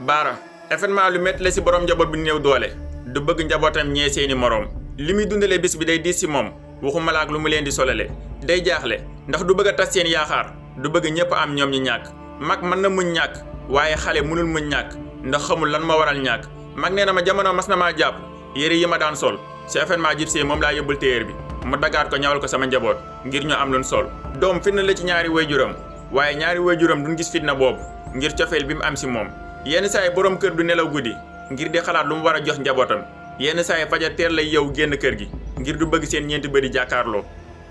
Baara événement lu métti la si borom njaboot bi néew doole du bëgg njabootam ñee seeni moroom li muy dundalee bis bi day diis si moom waxuma la ak lu mu leen di solale day jaaxle ndax du bëgg a tas seen yaakaar du bëgg ñëpp am ñoom ñi ñàkk mag mën na muñ ñàkk waaye xale mënul muñ ñàkk ndax xamul lan ma waral ñàkk mag nee na ma jamono mas na maa jàpp yére yi ma daan sol si événement jibsee moom laa yóbbul téyeer bi mu dagaat ko ñawal ko sama njaboot ngir ñu am luñ sol doom fitna la ci ñaari waajuram waaye ñaari waajuram duñ gis fitna boobu ngir cofeel bi mu am si moom yenn saa yi borom kër du nelaw guddi ngir di xalaat lu mu war a jox njabootam yenn saa yi fajar teel lay yow génn kër gi ngir du bëgg seen ñeenti bëri jàkkaarloo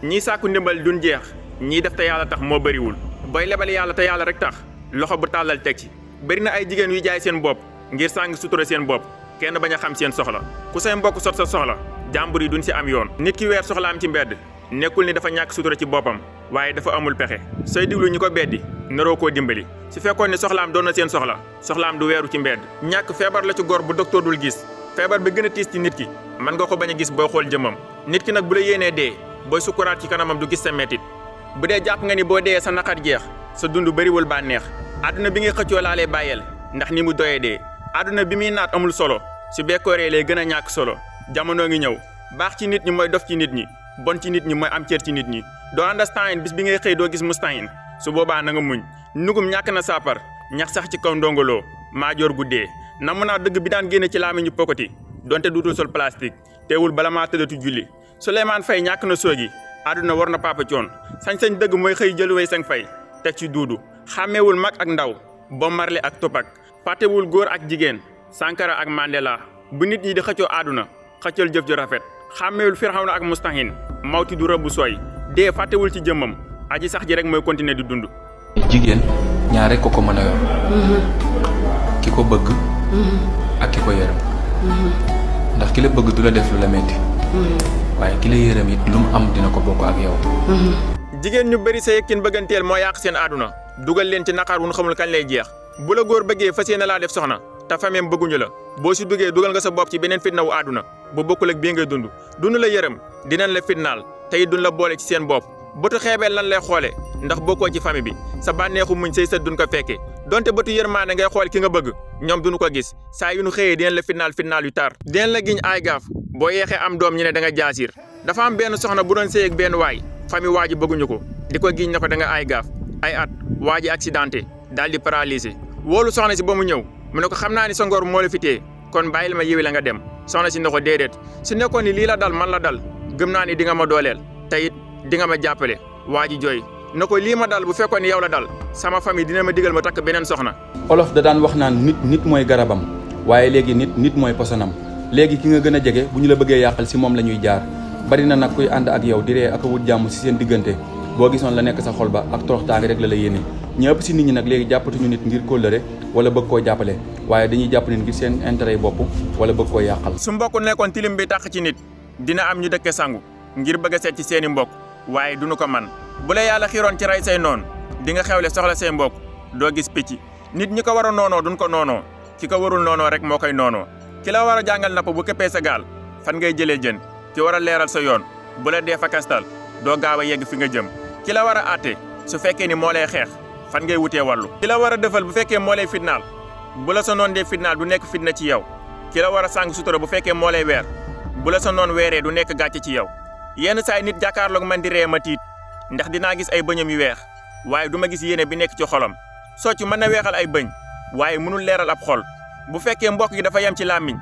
ñii sàkku ndimbal duñ jeex ñii def te yàlla tax moo bëriwul booy lebal yàlla te yàlla rek tax loxo bu tàllal teg ci bëri na ay jigéen yu jaay seen bopp ngir sàng sutura seen bopp kenn bañ a xam seen soxla ku say mbokk sot sa soxla jàmbur yi duñ si am yoon nit ki weer soxlaam ci mbedd nekkul ni dafa ñàkk sutura ci boppam waaye dafa amul pexe sooy diglu ñu ko beddi naroo koo dimbali su fekkoon ne soxlaam doon na seen soxlaam du weeru ci mbedd ñàkk feebar la ci góor bu docteur dul gis feebar bi gën a tiis ci nit ki mën nga ko bañ a gis booy xool jëmmam nit ki nag bu la yéenee dee booy sukkuraat ci kanamam du gis sa mettit bu dee jàpp nga ni boo dee sa naqar jeex sa dund bëriwul bànneex àdduna bi ngay xëccoo laa lay bàyyeel ndax ni mu doyee dee àdduna bi muy naat amul solo su bekkooree lay gën a ñàkk solo jamono ngi ñëw baax ci nit ñi mooy dof ci nit ñi bon ci nit ñi mooy am cër ci nit ñi doo understand bis bi ngay xëy doo gis mustahin su boobaa na nga muñ nugum ñàkk na saapar ñax sax ci kaw ndongoloo maajoor guddee namm naa dëgg bi daan génne ci laamiñu pokoti donte duutul sol plastique teewul bala maa tëddatu julli Souleymane Faye ñàkk na soogi àdduna war na papa coon sañ-sañ dëgg mooy xëy jël way sang fay teg ci duudu xàmmeewul mag ak ndaw Bob Marley ak Tupac fàttewul góor ak jigéen Sankara ak Mandela bu nit ñi di xëccoo àdduna xëccal jëf ju rafet xàmmeewul Firawna ak mustahin mawti du rëbb sooy dee fàttewul ci jëmmam aji sax ji rek mooy continuer di dund jigéen ñaar rek ko mën a yor ki ko bëgg ak ki ko yërëm ndax ki la bëgg du la def lu la metti waaye ki la yërëm it lu mu am dina ko bokk ak yow jigéen ñu bëri sa yëkkin bëgganteel moo yàq seen àdduna dugal leen ci naqar wun xamul kañ lay jeex bu la góor bëggee fas yéene laa def soxna te fameem bëgguñu la boo si duggee dugal nga sa bopp ci beneen fitna wu àdduna bu bokkul ak bii ngay dund la yërëm dinañ la fitnaal te it duñ la boole ci seen bopp bëtu xeebeel lan lay xoole ndax bokkoo ci famille bi sa bànneexu muñ say sët duñ ko fekke donte bëtu yërmaane ngay xool ki nga bëgg ñoom duñu ko gis saa yu nu xëyee dinañ la fitnaal yu tar dinañ la giñ ay gaaf boo yeexee am doom ñu ne da nga jaasir dafa am benn soxna bu doon sëy ak benn waay famille waa ji bëgguñu ko di ko giñ ne ko da nga ay gaaf ay at waa ji accidenté daal di paralysé woolu soxna si ba mu ñëw mu ne ko xam naa ni sa ngor moo la fi téye kon bàyyil ma yiwi la nga dem soxna si ne ko déedéet su nekkoon ni lii la dal man la dal gëm naa ni di nga ma dooleel te it di nga ma jàppale waa ji jooy na ko lii ma dal bu fekkoon ni yow la dal sama famille dina ma digal ma takk beneen soxna olof da daan wax naan nit mooy garabam waaye léegi nit mooy posonam léegi ki nga gën a jege bu ñu la bëggee yàqal si moom la ñuy jaar bari na nag kuy ànd ak yow di ree ak a wut jàmm si seen diggante boo gisoon la nekk sa xol ba ak toroxtaange rek la yéene ñëpp si nit ñi nag léegi jàppatuñu nit ngir kóllëre wala bëgg koo jàppale waaye dañuy jàpp nit ngir seen intérêt yi bopp wala bëgg koo yàqal su mbokk nekkoon tilim bi tàq ci nit dina am ñu dëkke sangu ngir bëgg a seet ci seeni mbokk waaye duñu ko man bu la yàlla xiroon ci rey say noon di nga xewle soxla say mbokk doo gis picc nit ñi ko war a noonoo duñ ko noonoo ki ko warul noonoo rek moo koy noonoo ki la war a jàngal napp bu këppee sa gaal fan ngay jëlee jën ki war a leeral sa yoon bu la dee fa kastal doo gaaw a yegg fi nga jëm ki la war a àtte su fekkee ni moo lay xeex fan ngay wutee wàllu ki la war a defal bu fekkee moo lay fitnaal bu la sa noon dee fitnaal du nekk fitna ci yow ki la war a sàng sutura bu fekkee moo lay weer bu la sa noon weeree du nekk gàcce ci yow yenn saay nit jàkkaarloog man di ree ma tiit ndax dinaa gis ay bëñam yu weex waaye du ma gis yéene bi nekk ci xolam socc mën na weexal ay bëñ waaye mënul leeral ab xol bu fekkee mbokk gi dafa yem ci làmmiñ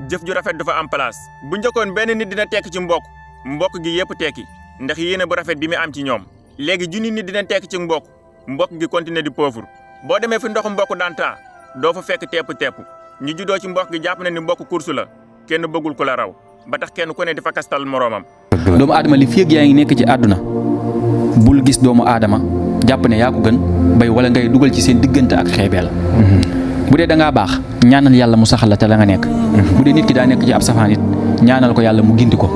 jëf ju rafet du fa am place bu njëkkoon benn nit dina tekk ci mbokk gi yépp tekki ndax yéene bu rafet bi mu am ci ñoom léegi junni nit dina tekk ci mbokk gi continuer di pauvre boo demee fi ndoxu mbokk daan taa doo fa fekk tepp ñu juddoo ci mbokk gi jàpp na ni mbokk kursu la kenn bëggul ku la raw ba tax kenn ku ne di fa kastal moroomam doomu aadama li fi yaa ngi nekk ci àdduna bul gis doomu aadama jàpp ne yaa ko gën bay wala ngay dugal ci seen diggante ak xeebeel bu dee da ngaa baax ñaanal yàlla mu saxal la te la nga nekk bu dee nit ki daa nekk ci ab safaan it ñaanal ko yàlla mu gindi ko